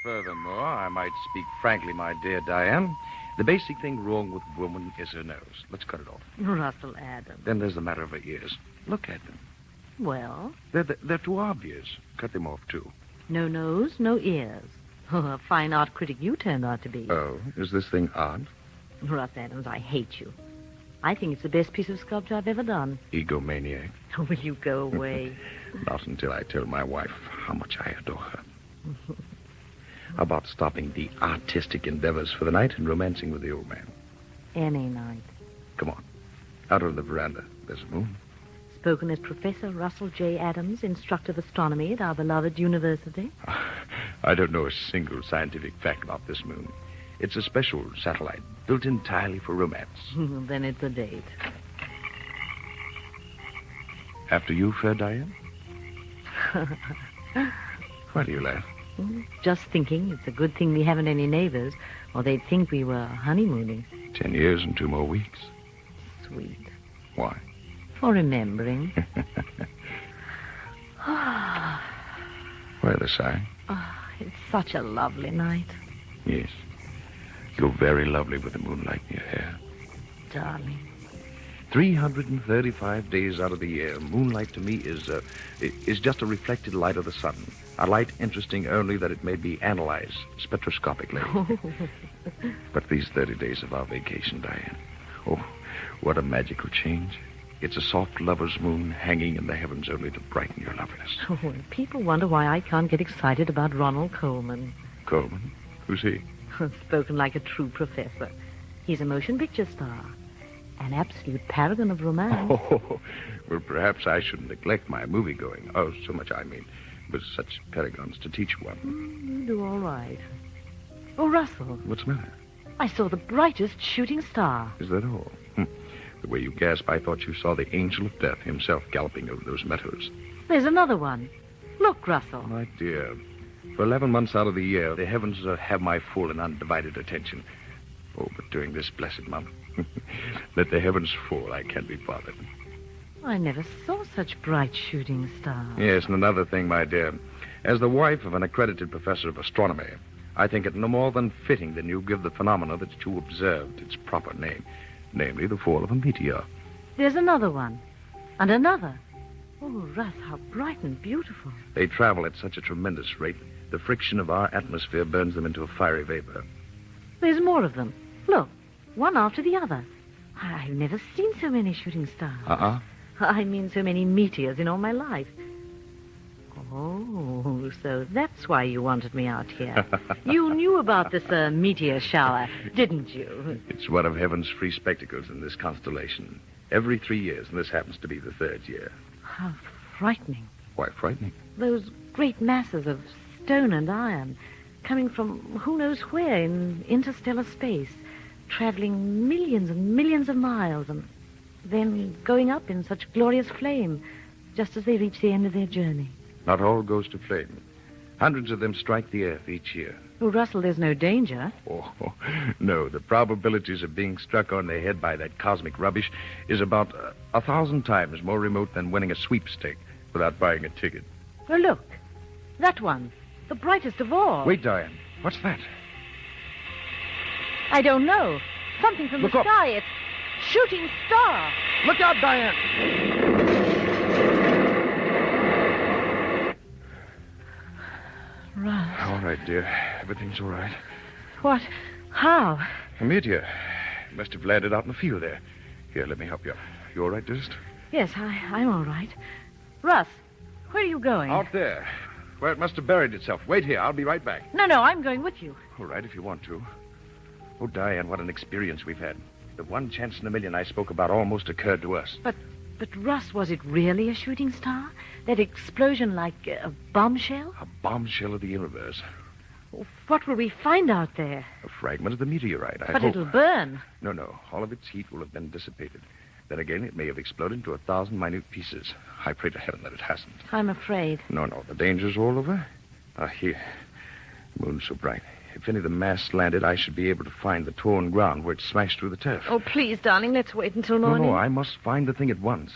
Furthermore, I might speak frankly, my dear Diane. The basic thing wrong with woman is her nose. Let's cut it off. Russell Adams. Then there's the matter of her ears. Look at them. Well? They're too obvious. Cut them off, too. No nose, no ears. Oh, a fine art critic you turned out to be. Oh, is this thing odd? Russ Adams, I hate you. I think it's the best piece of sculpture I've ever done. Egomaniac. Will you go away? Not until I tell my wife how much I adore her. How about stopping the artistic endeavors for the night and romancing with the old man? Any night. Come on. Out on the veranda. There's a moon. Spoken as Professor Russell J. Adams, instructor of astronomy at our beloved university. I don't know a single scientific fact about this moon. It's a special satellite built entirely for romance. Then it's a date. After you, fair Diane? Why do you laugh? Just thinking it's a good thing we haven't any neighbors, or they'd think we were honeymooning. 10 years and 2 more weeks. Sweet. Why? For remembering. Why the sigh? Oh, it's such a lovely night. Yes. You're very lovely with the moonlight in your hair. Darling. 335 days out of the year, moonlight to me is just a reflected light of the sun. A light interesting only that it may be analyzed spectroscopically. But these 30 days of our vacation, Diane, oh, what a magical change. It's a soft lover's moon hanging in the heavens only to brighten your loveliness. Oh, and people wonder why I can't get excited about Ronald Coleman. Coleman? Who's he? Spoken like a true professor. He's a motion picture star. An absolute paragon of romance. Oh, well, perhaps I shouldn't neglect my movie-going. Oh, so much I mean, with such paragons to teach one. You do all right. Oh, Russell. What's the matter? I saw the brightest shooting star. Is that all? The way you gasp, I thought you saw the angel of death himself galloping over those meadows. There's another one. Look, Russell. My dear, for 11 months out of the year, the heavens have my full and undivided attention. Oh, but during this blessed month, let the heavens fall. I can't be bothered. I never saw such bright shooting stars. Yes, and another thing, my dear. As the wife of an accredited professor of astronomy, I think it no more than fitting that you give the phenomena that you observed its proper name, namely the fall of a meteor. There's another one. And another. Oh, Russ, how bright and beautiful. They travel at such a tremendous rate, the friction of our atmosphere burns them into a fiery vapor. There's more of them. Look, one after the other. I've never seen so many shooting stars. I mean so many meteors in all my life. Oh, so that's why you wanted me out here. You knew about this meteor shower, didn't you? It's one of heaven's free spectacles in this constellation. Every 3 years, and this happens to be the 3rd year. How frightening. Why frightening? Those great masses of stone and iron coming from who knows where in interstellar space, traveling millions and millions of miles, and then going up in such glorious flame just as they reach the end of their journey. Not all goes to flame. Hundreds of them strike the earth each year. Oh, Russell, there's no danger. Oh, no. The probabilities of being struck on the head by that cosmic rubbish is about 1,000 times more remote than winning a sweepstake without buying a ticket. Oh, look. That one. The brightest of all. Wait, Diane. What's that? I don't know. Something from Look the up. sky. It's shooting star. Look out, Diane! Russ. All right, dear. Everything's all right. What? How? A meteor. Must have landed out in the field there. Here, let me help you. You all right, dearest? Yes, I'm all right. Russ, where are you going? Out there. Where it must have buried itself. Wait here. I'll be right back. No, I'm going with you. All right, if you want to. Oh, Diane, what an experience we've had. The one chance in a million I spoke about almost occurred to us. But Russ, was it really a shooting star? That explosion like a bombshell? A bombshell of the universe. What will we find out there? A fragment of the meteorite, I But hope. it'll burn. No. All of its heat will have been dissipated. Then again, it may have exploded into 1,000 minute pieces. I pray to heaven that it hasn't. I'm afraid. No. The danger's all over. Here. The moon's so bright. If any of the mass landed, I should be able to find the torn ground where it smashed through the turf. Oh, please, darling, let's wait until morning. No, I must find the thing at once.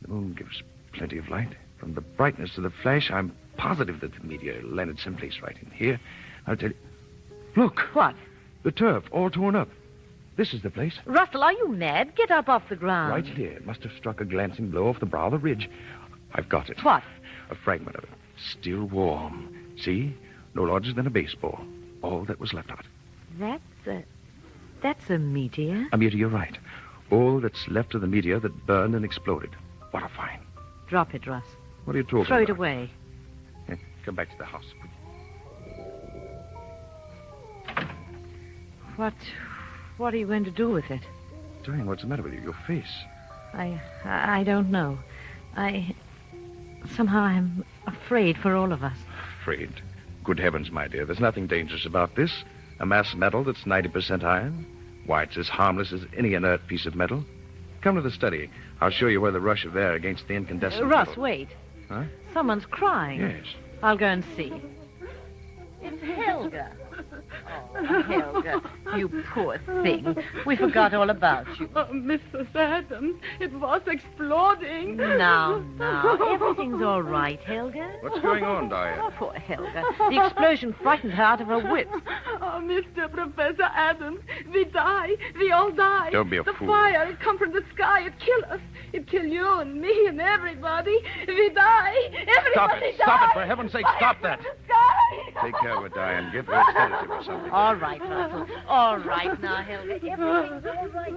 The moon gives plenty of light. From the brightness of the flash, I'm positive that the meteor landed someplace right in here. I'll tell you. Look, What? the turf, all torn up. This is the place. Russell, are you mad? Get up off the ground. Right here. It must have struck a glancing blow off the brow of the ridge. I've got it. What? A fragment of it. Still warm. See? No larger than a baseball. All that was left of it. That's a meteor. A meteor, right. All that's left of the meteor that burned and exploded. What a find. Drop it, Russ. What are you talking Throw about? it away. Here, come back to the house. What are you going to do with it? Diane, what's the matter with you? Your face. I don't know. Somehow I'm afraid for all of us. Afraid? Good heavens, my dear. There's nothing dangerous about this. A mass metal that's 90% iron. Why, it's as harmless as any inert piece of metal. Come to the study. I'll show you where the rush of air against the incandescent Russ, metal... wait. Huh? Someone's crying. Yes. I'll go and see. It's Helga. Oh, Helga, you poor thing. We forgot all about you. Oh, Mrs. Adams, it was exploding. Now, everything's all right, Helga. What's going on, Diane? Oh, poor Helga. The explosion frightened her out of her wits. Oh, Mr. Professor Adams, we die. We all die. Don't be a the fool. The fire, it come from the sky. It kill us. It kill you and me and everybody. We die. Everybody Stop it. die. Stop it. For heaven's sake, stop that. Fire from the sky. Take care of it, Diane. Give her a sedative or something. All right, Russell. All right now, Helga. Everything's all right.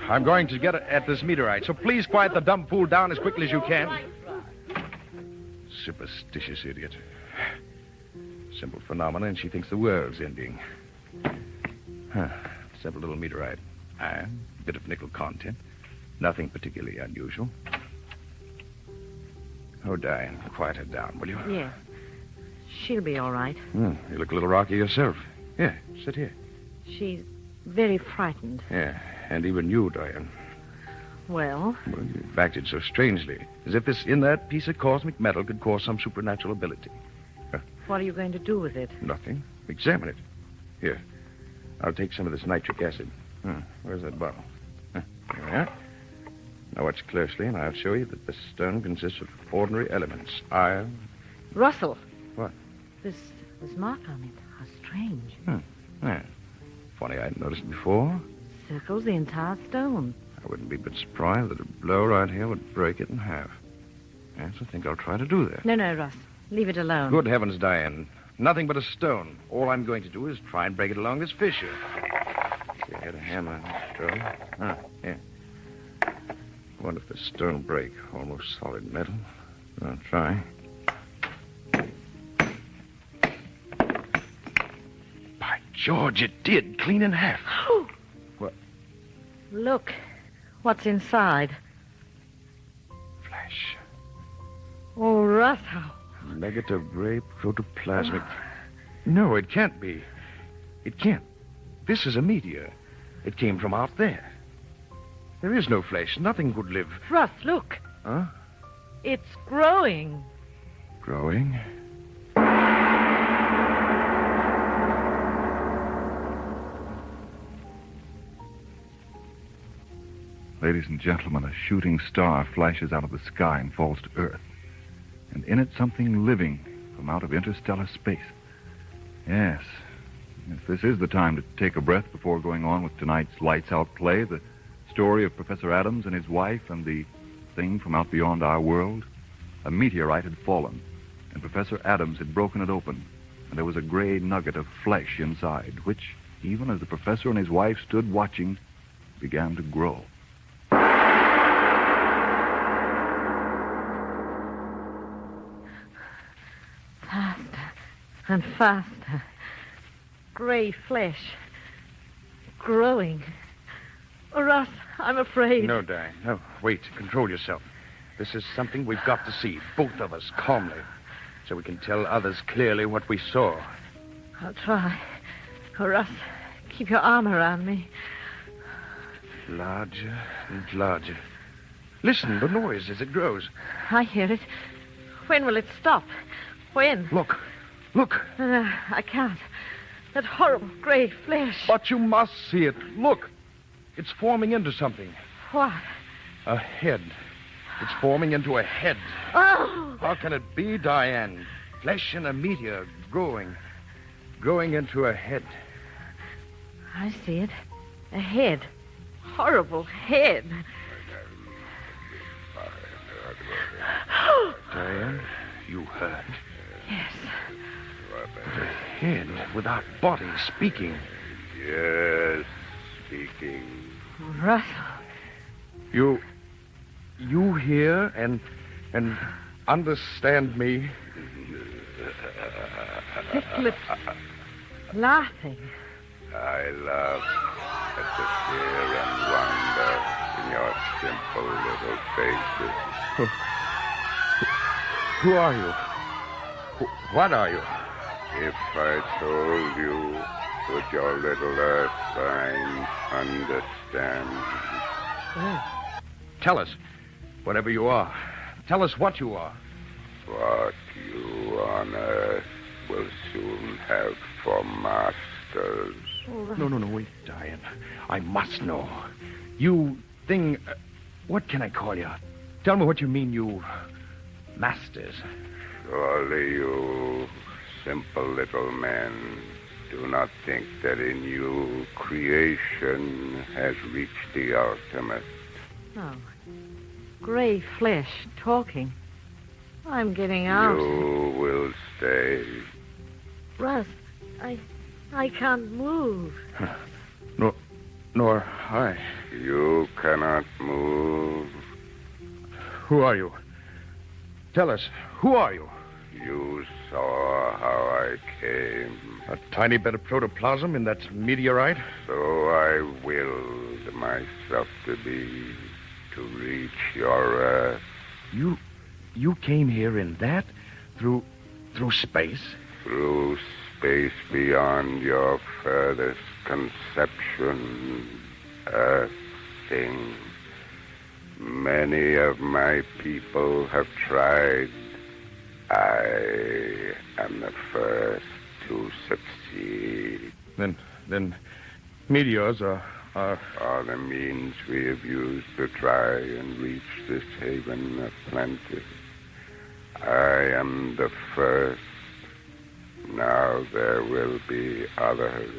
I'm going to get at this meteorite, so please quiet the dumb fool down as quickly as you can. Superstitious idiot. Simple phenomena, and she thinks the world's ending. Simple little meteorite. Iron, bit of nickel content. Nothing particularly unusual. Oh, Diane, quiet her down, will you? Yes. She'll be all right. You look a little rocky yourself. Here, sit here. She's very frightened. Yeah, and even you, Diane. Well? Well, you've acted so strangely, as if this inert piece of cosmic metal could cause some supernatural ability. What are you going to do with it? Nothing. Examine it. Here, I'll take some of this nitric acid. Where's that bottle? Here we are. Now watch closely, and I'll show you that the stone consists of ordinary elements. Iron. Russell. What? This mark on it. How strange. Yeah. Funny, I hadn't noticed it before. Circles the entire stone. I wouldn't be a bit surprised that a blow right here would break it in half. Yes, I think I'll try to do that. No, Russ. Leave it alone. Good heavens, Diane. Nothing but a stone. All I'm going to do is try and break it along this fissure. See, I had a hammer and a stone. Here. What if the stone break? Almost solid metal. I'll try. By George, it did. Clean in half. What? Look. What's inside? Flash. Oh, Russ, how... Negative gray protoplasmic. No, it can't be. It can't. This is a meteor. It came from out there. There is no flesh. Nothing could live. Russ, look. Huh? It's growing. Growing? Ladies and gentlemen, a shooting star flashes out of the sky and falls to Earth. And in it, something living from out of interstellar space. Yes, this is the time to take a breath before going on with tonight's Lights Out play, the story of Professor Adams and his wife and the thing from out beyond our world. A meteorite had fallen, and Professor Adams had broken it open, and there was a gray nugget of flesh inside, which, even as the professor and his wife stood watching, began to grow. Faster and faster. Gray flesh. Growing. Oh, Russ, I'm afraid. No, Diane. No, wait. Control yourself. This is something we've got to see, both of us, calmly, so we can tell others clearly what we saw. I'll try. Oh, Russ, keep your arm around me. Larger and larger. Listen, the noise as it grows. I hear it. When will it stop? When? Look. Look. I can't. That horrible gray flesh. But you must see it. Look. It's forming into something. What? A head. It's forming into a head. Oh! How can it be, Diane? flesh in a meteor growing into a head. I see it. A head. Horrible head. Diane, you heard. Yes. The head without body speaking. Yes, speaking. Russell. You hear and understand me. Thick lips. Laughing. I laugh at the fear and wonder in your simple little faces. Who are you? What are you? If I told you, would your little earth mind understand? Oh. Tell us, whatever you are. Tell us what you are. What you on earth will soon have for masters. No, wait, Diane. I must know. You thing... what can I call you? Tell me what you mean, you... masters. Surely you simple little men do not think that in you creation has reached the ultimate. Oh. Gray flesh talking. I'm getting out. You will stay. Russ, I can't move. Nor I. You cannot move. Who are you? Tell us, who are you? You saw how I came. A tiny bit of protoplasm in that meteorite? So I willed myself to be, to reach your earth. You came here in that? Through space? Through space beyond your furthest conception, earth thing. Many of my people have tried. I am the first to succeed. Then meteors are the means we have used to try and reach this haven of plenty. I am the first. Now there will be others.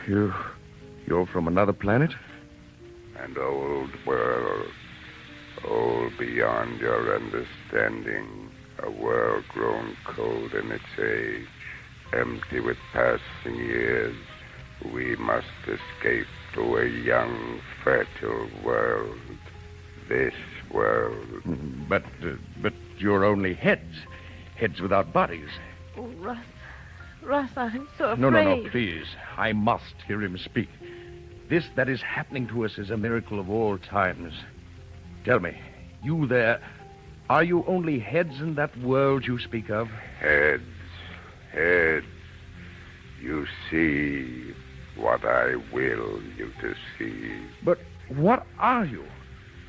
You're from another planet? An old world, old beyond your understanding. A world grown cold in its age, empty with passing years. We must escape to a young, fertile world. This world. But you're only heads without bodies. Oh, Russ, I'm so afraid. No, please. I must hear him speak. This that is happening to us is a miracle of all times. Tell me, you there, are you only heads in that world you speak of? Heads. You see what I will you to see. But what are you?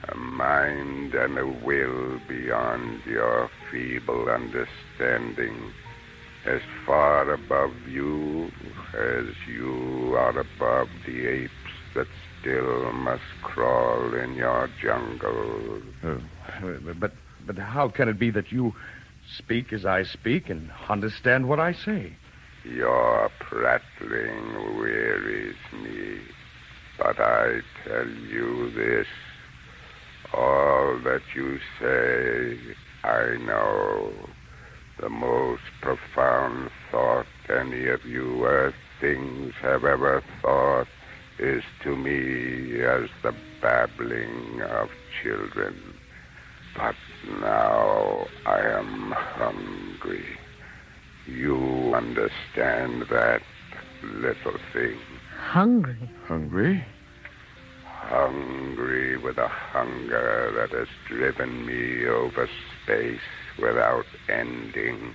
A mind and a will beyond your feeble understanding. As far above you as you are above the apes that still must crawl in your jungle. But how can it be that you speak as I speak and understand what I say? Your prattling wearies me, but I tell you this. All that you say, I know. The most profound thought any of you earth things have ever thought is to me as the babbling of children. But now I am hungry. You understand that, little thing? Hungry? Hungry? Hungry with a hunger that has driven me over space without ending.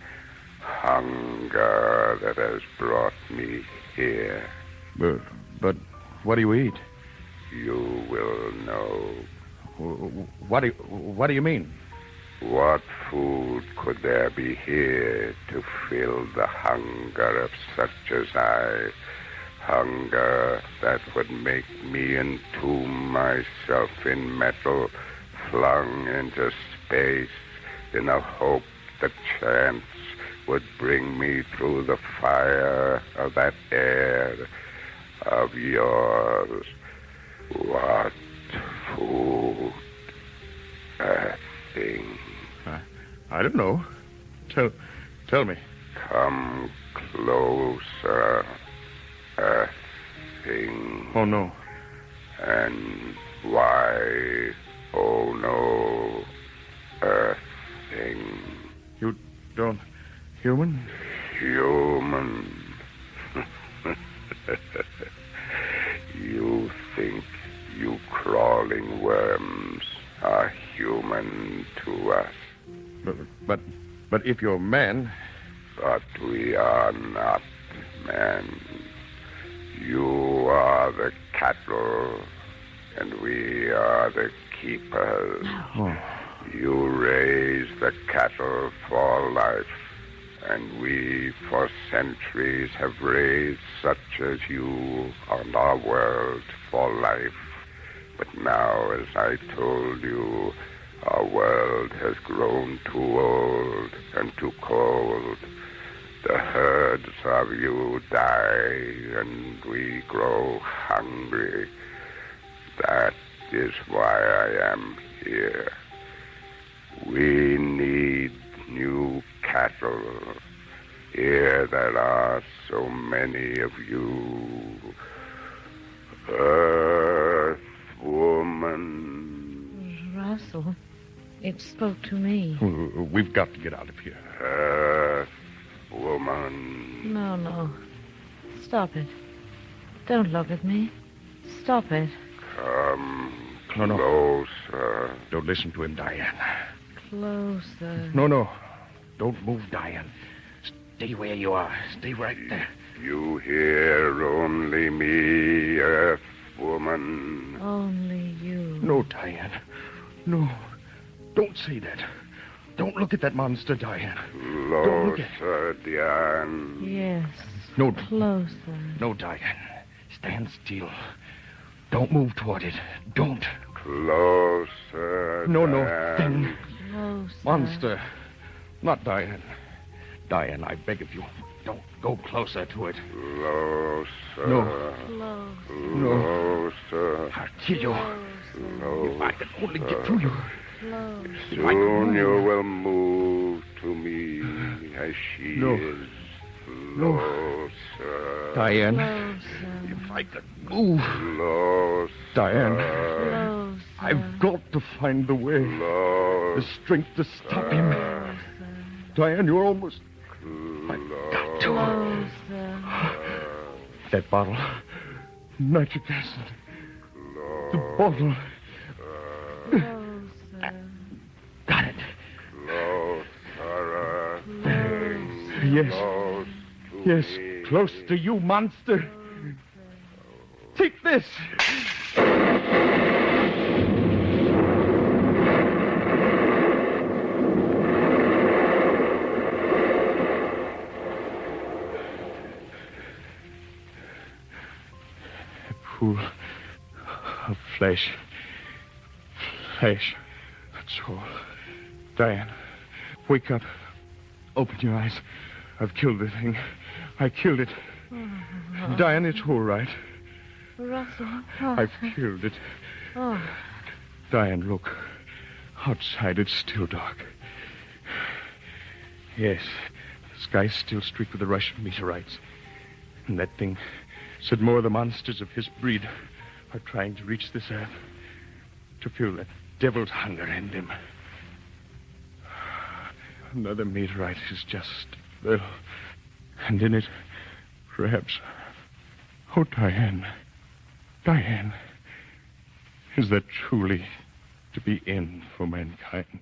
Hunger that has brought me here. But what do you eat? You will know. What do you mean? What food could there be here to fill the hunger of such as I? Hunger that would make me entomb myself in metal, flung into space in a hope that chance would bring me through the fire of that air of yours. What food? A thing. I don't know. Tell me. Come closer. A thing. Oh, no. And why, oh no, a thing. You don't... Human? Human. You think you crawling worms are human to us. But if you're man... But we are not men. You are the cattle, and we are the keepers. Oh. You raise the cattle for life, and we for centuries have raised such as you on our world for life. But now, as I told you, our world has grown too old and too cold. The herds of you die, and we grow hungry. That is why I am here. We need new cattle. Here there are so many of you. Earth woman. Russell, it spoke to me. We've got to get out of here. Earth woman. No. Stop it. Don't look at me. Stop it. Come No. closer. Don't listen to him, Diane. Closer. No. Don't move, Diane. Stay where you are. Stay right there. You hear only me, Earth woman. Only you. No, Diane. No. Don't say that. Don't look at that monster, Diane. Don't look at... Closer, Diane. Yes. No. Closer. No, Diane. Stand still. Don't move toward it. Don't. Closer, No. Diane. Thing. Closer. Monster. Not Diane. Diane, I beg of you. Don't go closer to it. Closer. No. Closer. Closer. I'll kill you. Closer. If I could only get through you. Closer. Soon you will move to me as she No. is. No. Closer. Diane, Closer. if I could move. Closer. Diane, Closer. I've got to find the way. The strength to stop him. Diane, you're almost... I've got to. Closer. That bottle. Nitric acid. The bottle. Closer. Got it. Closer. Yes. Close to Yes, me. close to you, monster. Take this. A pool of flesh. Flesh. That's all. Diane, wake up. Open your eyes. I've killed the thing. I killed it. Diane, it's all right. Russell. I've killed it. Oh. Diane, look. Outside, it's still dark. Yes, the sky's still streaked with the Russian meteorites. And that thing said more of the monsters of his breed are trying to reach this earth. To feel that devil's hunger in them. Another meteorite is just there. And in it, perhaps... Oh, Diane. Diane. Is that truly to be in for mankind?